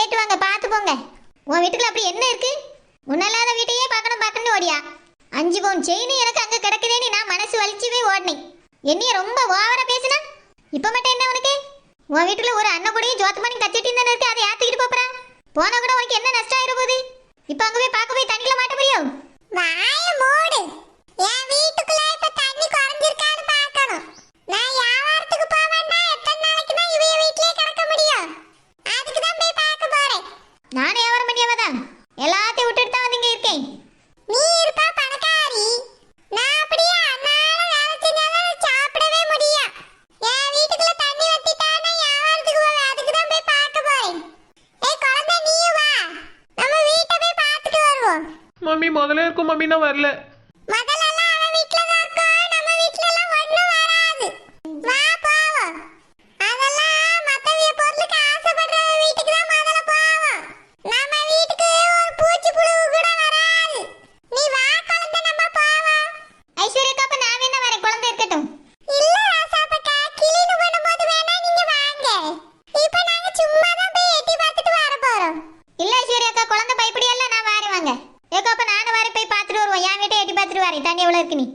போயிட்டு வாங்க, பார்த்து போங்க. உன் வீட்டுக்குள்ள அப்படி என்ன இருக்கு? உன்னல்லாத வீட்டையே பார்க்கணும் ஓடியா? 5 பவுன் செயின் எனக்கு அங்க கிடக்குதேன்னு நான் மனசு வலிச்சு போய் ஓடினேன். என்னைய ரொம்ப ஓவரா பேசுனா இப்ப மட்டும் என்ன உனக்கு? உன் வீட்டுல ஒரு அண்ணன் கூடயும் ஜோத்தமணி கச்சிட்டு தானே இருக்கு, அதை ஏத்துக்கிட்டு போறா. போனா கூட உனக்கு என்ன நஷ்டம் ஆயிர போகுது? இப்ப அங்க போய் பார்க்க போய் தண்ணில மாட்ட முடியும்? வாய மூடு. என் வீட்டுக்குள்ள இப்ப தண்ணி குறைஞ்சிருக்கான்னு பார்க்கணும். நான் வியாபாரத்துக்கு போவேன்னா எத்தனை நாளைக்கு தான் இவ வீட்லயே கிடக்க முடியும்? அதுக்கு தான் போய் பார்க்க போறேன். நானே வியாபாரம் பண்ணியாவதான் எல்லாத்தையும் விட்டுட்டு தான் வந்து இங்க இருக்கேன். நீ இருப்பா பணக்காரி, நான் அப்படியே அண்ணால வேலை செஞ்சாலும் சாப்பிடவே முடியும். என் வீட்டுக்குள்ள தண்ணி வத்திட்டா நான் வியாபாரத்துக்கு போவேன், அதுக்கு தான் போய் பார்க்க போறேன். ஏய் குழந்தை நீயும் வா, நம்ம வீட்டை போய் பார்த்துட்டு வருவோம். மம்மி முதல்ல இருக்கும் மம்மி, நான் வரல. முதல்லலாம் அவன் வீட்ல தான் இருக்கும், நம்ம வீட்ல எல்லாம் ஒண்ணும் வராது. வா போவோம். அதெல்லாம் மத்தவிய பொருளுக்கு ஆசைப்படுற வீட்டுக்கு தான் முதல்ல போவோம். நம்ம வீட்டுக்கு ஒரு பூச்சி புழு கூட வராது. நீ வா குழந்தை, நம்ம போவோம். ஐஸ்வர்யா அப்ப நான் வேணா வரேன், குழந்தை இருக்கட்டும். இல்ல ராசாப்பக்கா, கிளீன் பண்ணும்போது வேணா நீங்க வாங்க. இப்போ நாங்க சும்மா தான் போய் எட்டி பார்த்துட்டு வர போறோம். இல்ல ஐஸ்வர்யா குழந்தை பயப்படியல்ல, நான் வரேன் வாங்க. ஏக்கா அப்ப நானும் வரேன், போய் பார்த்துட்டு வருவோம். என் வீட்டை எட்டி பார்த்துட்டு வரேன், தண்ணி எவ்வளவு இருக்கு. நீ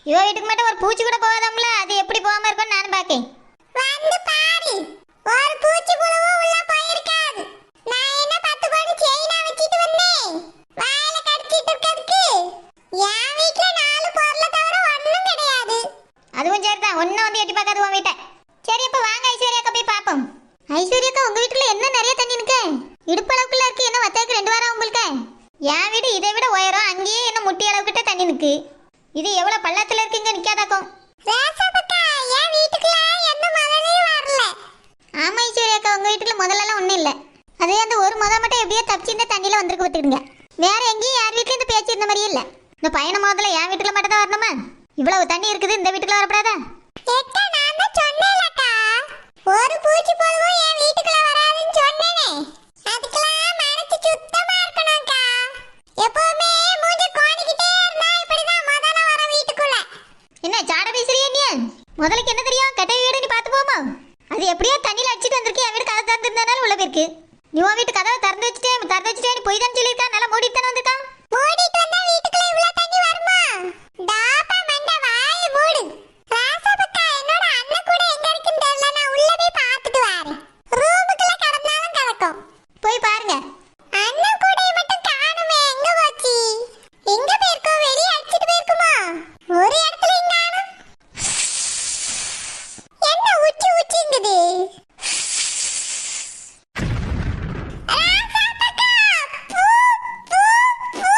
இவ வீட்டுக்கு மட்டும் ஒரு பூச்சி கூட போகாதம்ல, அது எப்படி போகாம இருக்கும்னு நானும் பாக்கேன். வந்து பாரு, ஒரு பூச்சி புழுவும் உள்ள போயிருக்காது. நான் என்ன 10 பவுன் செயினா வச்சிட்டு வந்தேன் வாயில கடிச்சிட்டு இருக்கிறதுக்கு? என் வீட்ல 4 பொருளை தவிர ஒண்ணும் கிடையாது. அதுவும் சரிதான், ஒன்னும் வந்து எட்டி பார்க்காது உன் வீட்டை. சரி அப்ப வாங்க ஐஸ்வர்யாக்கா போய் பார்ப்போம். ஐஸ்வர்யாக்கா உங்க வீட்டுல என்ன நிறைய தண்ணி இருக்கு? இடுப்பு அளவுக்குள்ள இருக்கு, என்ன வத்தாக்கு 2 வாரம் உங்களுக்கு. என் வீடு இதை விட உயரம், அங்கேயே என்ன முட்டி அளவுக்கிட்ட தண்ணி நிற்கு. இது எவ்வளவு பள்ளத்துல இருக்குங்க, நிக்காதாக்கும். ராசாப்பக்கா, என் வீட்டுக்குள்ள எந்த மழையும் வரல. ஆமா ஐஸ்வர்யாக்கா உங்க வீட்டுல முதல்லலாம் ஒண்ணும் இல்ல. அதே அந்த ஒரு மட்டும் எப்படியோ தப்பிச்சு இந்த தண்ணியில வந்திருக்கு பார்த்துக்கிடுங்க. வேற எங்கேயும் யார் வீட்லயும் இந்த பேச்சு இருந்த மாதிரியே இல்ல. இந்த பையனை முதல்ல என் வீட்டுல மட்டும் தான் வரணுமா? இவ்வளவு தண்ணி இருக்குது, இந்த வீட்டுக்குள்ள வரப்படாதா? எக்கா, நான் தான் சொன்னேன்லக்கா, ஒரு பூச்சி புழுவும் என் வீட்டுக்குள்ள வராதுன்னு சொன்னேனே. அதுக்கெல்லாம் மனசு சுத்தமா இருக்கணும்க்கா. எப்பவுமே மூஞ்ச கோணிக்கிட்டே இருந்தா இப்படிதான் முதல்ல வர வீட்டுக்குள்ள. என்ன சாட பேசுறியா நீ? முதலுக்கு என்ன தெரியும்? கட்டை வீடு நீ பார்த்து போமா? அது எப்படியோ தண்ணியில அடிச்சுட்டு வந்திருக்கு. என் வீடு கதை திறந்துருந்தனால உள்ள போயிருக்கு. நீ உன் வீட்டு கதவை திறந்து வச்சுட்டேன் போய் தான் சொல்லியிருக்கா. நல்லா மூடிட்டு தானே வந்திருக்கான். மூடிட்டு வந்தா வீட்டுக்குள்ள இவ்வளவு தண்ணி வருமா? டாப்பா மண்ட வாயை மூடு. ராசாப்பக்கா, என்னோட அண்ணன் கூட எங்க இருக்குன்னு தெரியல, நான் உள்ள போய் பார்த்துட்டு வரேன். ரூமுக்குள்ள கடந்தாலும் கிடக்கும். போய் பாருங்க. அண்ணன் கூடைய மட்டும் காணுமே, எங்க போச்சு? எங்க போயிருக்கோ? வெளிய அடிச்சிட்டு போயிருக்குமா? ஒரு இடத்துலயும் காணும். என்ன உச்சிங்குது? ராசாப்பக்கா, பூ பூ பூ.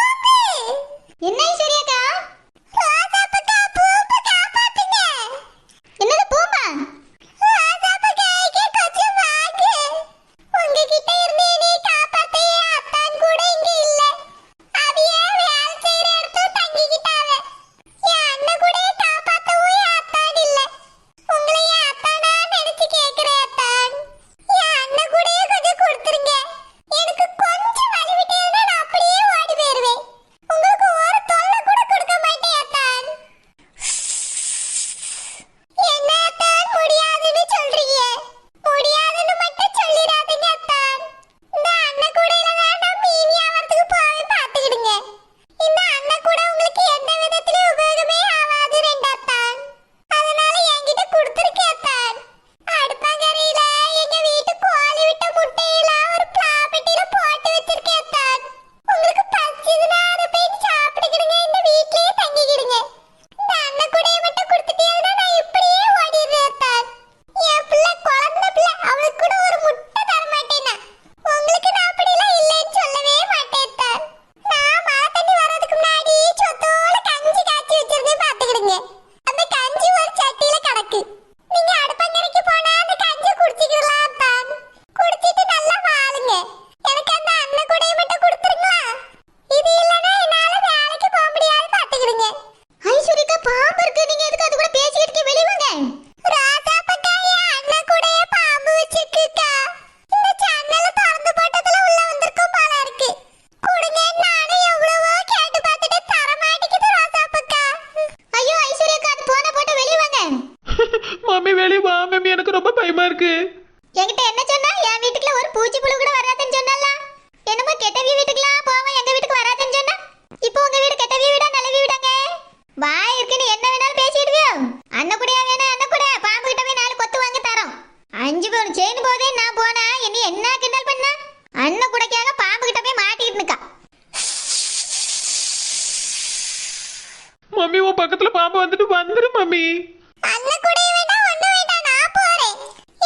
அண்ணன் கூட வேண்டாம் ஒண்ணு வேண்டாம் நான் போறேன்.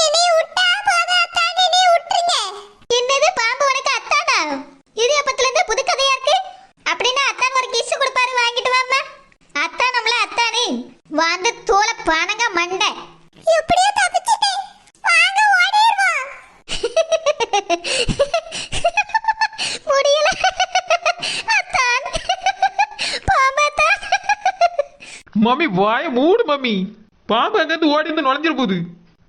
இனி விட்டா போதும் அத்தான், இனி விட்டுருங்க. என்னது பாம்பு உனக்கு அத்தானா? இது எப்பத்துல இருந்து புது கதையா இருக்கு? அப்படின்னா அத்தான் ஒரு கிஸ் கொடுப்பாரு, வாங்கிட்டு வாமா. அத்தான் நம்மள அத்தானே வந்து தோலை பானங்க மண்டை. எப்படியோ தப்பிச்சிட்டேன். வாங்க ஓடிடுவோம். முடியல அத்தான், பாம்பு அத்தான். மம்மி வாய மூடு மம்மி. பாம்பு அங்கிருந்து ஓடி இருந்து நுழைஞ்சிட போகுது.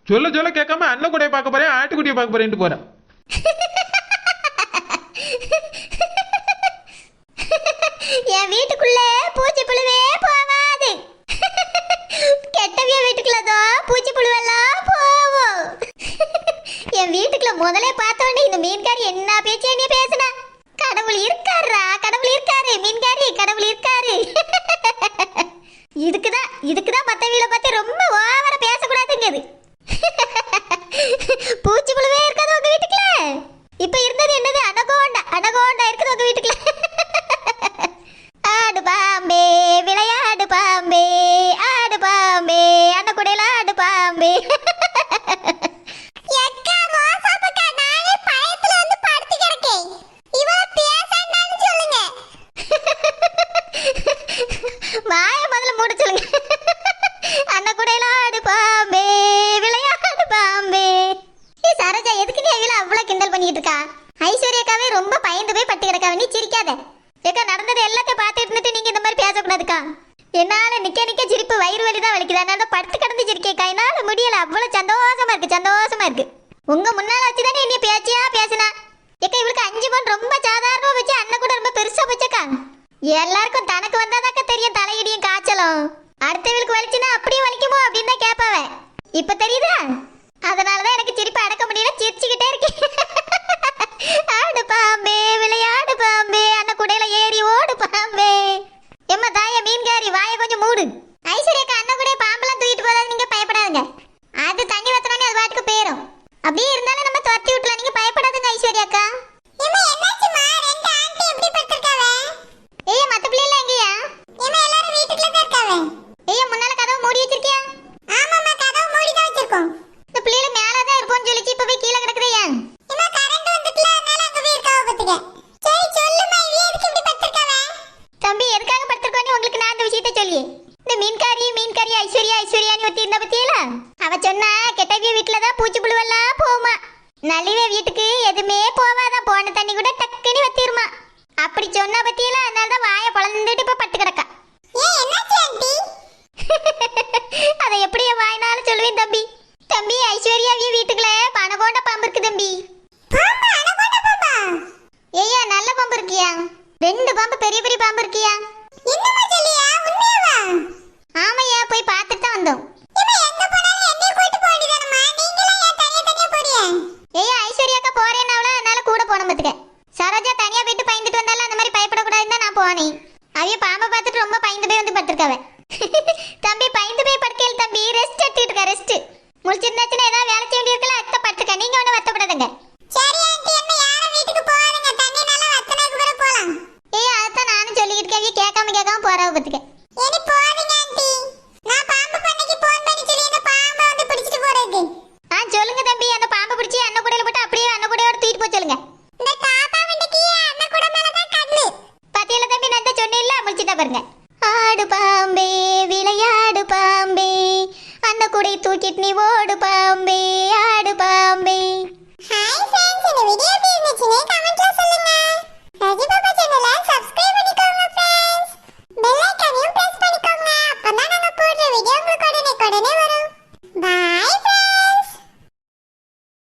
சொல்ல சொல்ல கேட்காம அண்ணன் கூடைய பார்க்க போறேன், ஆட்டுக்குட்டியை பார்க்க போறேன்ட்டு போறேன். என் வீட்டுக்குள்ள பூச்சி புழுவே போவாது. கெட்டவிய வீட்டுக்குள்ளதான் பூச்சி புழுவெல்லாம் போவோம். என் வீட்டுக்குள்ள முதல்ல பார்த்தோன்னே இந்த மீன்காரி என்ன பேச்சு நீ பேசுனா? கடவுள் இருக்காருடா, கடவுள் இருக்காரு, மீன்காரி கடவுள் இருக்காரு. இதுக்குதான் மத்த வீட பார்த்து ரொம்ப ஓவர பேசக்கூடாதுங்கிறது. பூச்சி புழுவே இருக்காது உங்க வீட்டுக்குள்ள. இப்ப இருந்தது என்னது? அனகோண்டா, அனகோண்டா இருக்குது உங்க வீட்டுக்குள்ள. ஆடு பாம்பே விளையாடு பாம்பே, ஆடு பாம்பே அண்ண குடையில ஆடு பாம்பே. எக்கா ரோசாப்பக்கா, நானே பயத்துல வந்து படுத்து கிடக்கேன். இவள பேசாண்டான்னு சொல்லுங்க. வாய முதல்ல மூட சொல்லுங்க. அண்ண குடையில ஆடு பாம்பே விளையாடு பாம்பே. சரோஜா, எதுக்கு நீ அவில அவ்வளவு கிண்டல் பண்ணிட்டு இருக்கா? ஐஸ்வர்யாக்காவே ரொம்ப பயந்து போய் பட்டு கிடக்காவ, நீ சிரிக்காத. ஏக்கா நடந்தது எல்லாத்தையும் பார்த்துட்டு இருந்துட்டு நீங்க இந்த மாதிரி பேசக்கூடாதுக்கா. என்னால நிக்க நிக்க சிரிப்பு வயிறு வலி தான் வலிக்குது. அதனால படுத்து கிடந்து சிரிக்கேக்கா, என்னால முடியல. அவ்வளவு சந்தோஷமா இருக்கு, சந்தோஷமா இருக்கு. உங்க முன்னால வச்சுதானே என்ன பேச்சியா பேசினா. ஏக்கா இவளுக்கு 5 பவுன் ரொம்ப சாதாரணமா வச்சு, அண்ணன் கூட ரொம்ப பெருசா வச்சக்கா. எல்லாருக்கும் தனக்கு வந்தாதாக்கா தெரியும் தலையிடியும் காய்ச்சலும். அடுத்தவளுக்கு வலிச்சுன்னா அப்படியே வலிக்குமோ அப்படின்னு தான் கேட்பாவ. இப்ப தெரியுதா? அதனாலதான் எனக்கு சிரிப்பு அடக்க முடியல, சிரிச்சுக்கிட்டே இருக்கேன். ஆடு பாம்பே விளையாடு பாம்பே அண்ண குடையில ஏறி ஓடு பாம்பே. எம்மா தாய மீன்காரி, வாயை கொஞ்சம் மூடு. ஐஸ்வர்யாக்கா, அண்ணன் கூட பாம்பெல்லாம் தூக்கிட்டு போதாது, நீங்க பயப்படாதுங்க. அது தண்ணி வத்தனே அது பாட்டுக்கு போயிரும். அப்படியே இருந்தாலும் நம்ம துரத்தி விட்டலாம், நீங்க பயப்படாதுங்க ஐஸ்வர்யாக்கா. ஏம்மா என்னாச்சுமா? ரெண்டு ஆண்டி எப்படி படுத்திருக்காவ? ஏய் மத்த பிள்ளைல எங்கயா? ஏம்மா எல்லாரும் வீட்டுக்குள்ள தான் இருக்காவ. ஏய் முன்னால கதவு மூடி வச்சிருக்கியா? ஆமாம்மா, கதவு மூடி தான் வச்சிருக்கோம். இந்த பிள்ளைல மேலதான் இருப்போம்னு சொல்லிச்சு, இப்ப போய் கீழே கிடக்குறியா? ஏம்மா கரண்ட் வந்துட்டுல, அதனால அங்க போய் இருக்காவ பாத்துக்க. சரி சொல்லுமா, இவ எதுக்கு இப்படி படுத்திருக்காவ? தம்பி எதுக்காக படுத்திருக்கோன்னு உங்களுக்கு நான் அந்த விஷயத்தை சொல்லி. இந்த மீன்காரி ஐஸ்வர்யா ஐஸ்வர்யான்னு ஒருத்தி இருந்தா பத்தியில, அவ சொன்னா கெட்டவிய வீட்டுலதான் பூச்சி புழுவெல்லாம் போகுமா, நலிவே வீட்டுக்கு எதுவுமே போவாதான், போன தண்ணி கூட டக்குன்னு வத்திருமா. அப்படி சொன்னா பத்தியில, அதனாலதான் வாயை பொழந்துட்டு இப்ப பட்டு கிடக்கா. ஏன் என்னாச்சு ஆண்டி? அதை எப்படி என் வாயினாலும் சொல்லுவேன் தம்பி. தம்பி ஐஸ்வர்யாவிய வீட்டுக்குள்ள பணகோண்ட பாம்பு இருக்கு தம்பி. பாம்பா? அனகோண்டா பாம்பா? ஏய்யா நல்ல பாம்பு இருக்கியா? 2 பாம்பு, பெரிய பெரிய பாம்பு இருக்கியா? என்னம்மா சொல்லியா? உண்மையாவா? ஆமையா, போய் பார்த்துட்டு தான் வந்தோம். ஏம்மா எங்க போனாலும் என்னைய கூட்டி போக வேண்டியதானம்மா? நீங்களாம் ஏன் தனியா தனியா போறீங்க? ஏய்யா ஐஸ்வர்யாக்கா போறேன்னாவல, அதனால கூட போன பத்துக்க. சரோஜா தனியா போயிட்டு பயந்துட்டு வந்தாலும் அந்த மாதிரி பயப்படக்கூடாதுன்னு தான் நான் போனேன். அவைய பாம்பை பார்த்துட்டு ரொம்ப பயந்து போய் வந்து படுத்திருக்காவ.